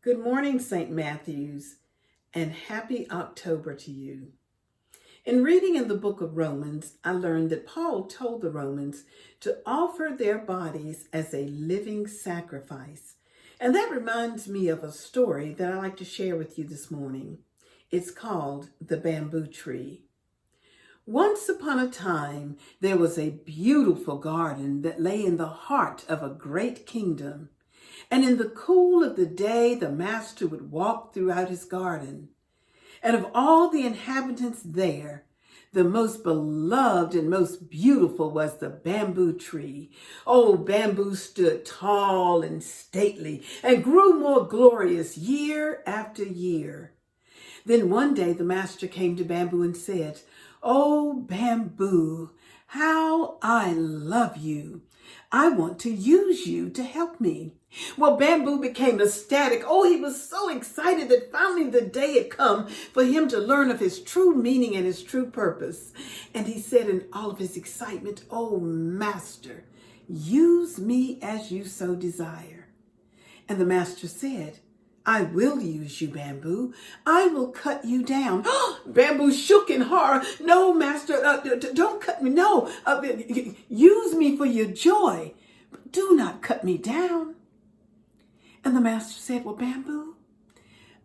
Good morning, St. Matthews, and happy October to you. In reading in the book of Romans, I learned that Paul told the Romans to offer their bodies as a living sacrifice. And that reminds me of a story that I'd like to share with you this morning. It's called The Bamboo Tree. Once upon a time, there was a beautiful garden that lay in the heart of a great kingdom. And in the cool of the day, the master would walk throughout his garden. And of all the inhabitants there, the most beloved and most beautiful was the bamboo tree. Oh, bamboo stood tall and stately and grew more glorious year after year. Then one day the master came to Bamboo and said, "Oh, Bamboo, how I love you. I want to use you to help me." Well, Bamboo became ecstatic. Oh, he was so excited that finally the day had come for him to learn of his true meaning and his true purpose. And he said in all of his excitement, "Oh, Master, use me as you so desire." And the master said, "I will use you, Bamboo. I will cut you down." Bamboo shook in horror. "No, master, don't cut me. No, use me for your joy, but do not cut me down." And the master said, "Well, Bamboo,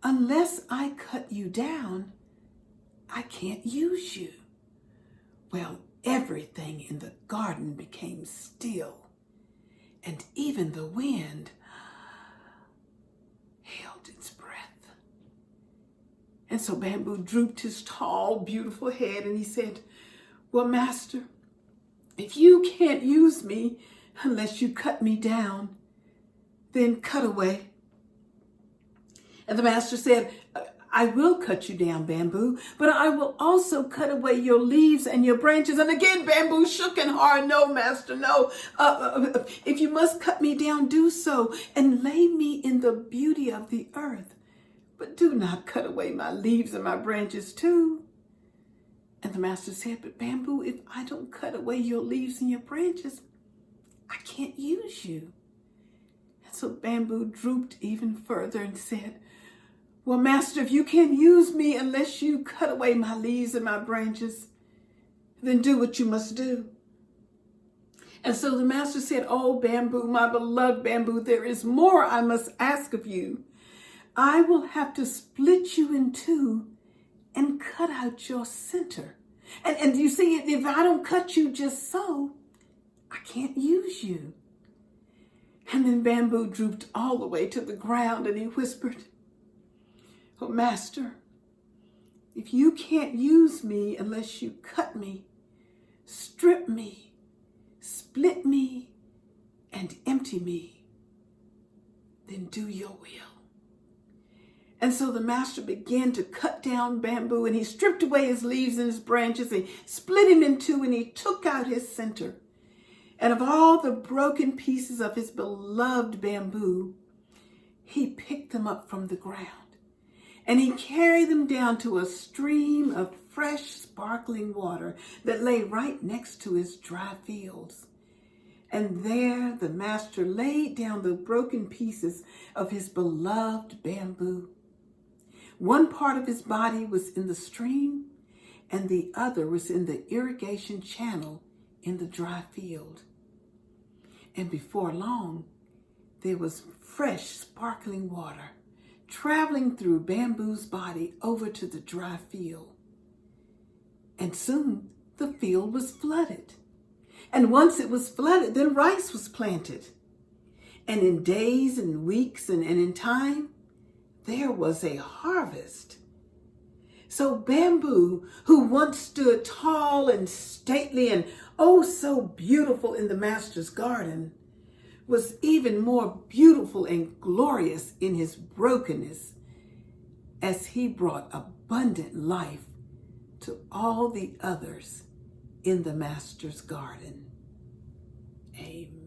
unless I cut you down, I can't use you." Well, everything in the garden became still, and even the wind held its breath. And so Bamboo drooped his tall, beautiful head and he said, "Well, master, if you can't use me unless you cut me down, then cut away." And the master said, "I will cut you down, Bamboo, but I will also cut away your leaves and your branches." And again, Bamboo shook in horror. "No, master, no. If you must cut me down, do so and lay me in the beauty of the earth. But do not cut away my leaves and my branches too." And the master said, "But Bamboo, if I don't cut away your leaves and your branches, I can't use you." And so Bamboo drooped even further and said, "Well, master, if you can't use me unless you cut away my leaves and my branches, then do what you must do." And so the master said, "Oh, Bamboo, my beloved Bamboo, there is more I must ask of you. I will have to split you in two and cut out your center. And you see, if I don't cut you just so, I can't use you." And then Bamboo drooped all the way to the ground and he whispered, "Oh, master, if you can't use me unless you cut me, strip me, split me, and empty me, then do your will." And so the master began to cut down Bamboo and he stripped away his leaves and his branches and split him in two and he took out his center. And of all the broken pieces of his beloved Bamboo, he picked them up from the ground and he carried them down to a stream of fresh, sparkling water that lay right next to his dry fields. And there the master laid down the broken pieces of his beloved Bamboo. One part of his body was in the stream and the other was in the irrigation channel in the dry field. And before long, there was fresh, sparkling water traveling through Bamboo's body over to the dry field. And soon the field was flooded. And once it was flooded, then rice was planted. And in days and weeks and in time, there was a harvest. So Bamboo, who once stood tall and stately and oh so beautiful in the master's garden, was even more beautiful and glorious in his brokenness as he brought abundant life to all the others in the master's garden. Amen.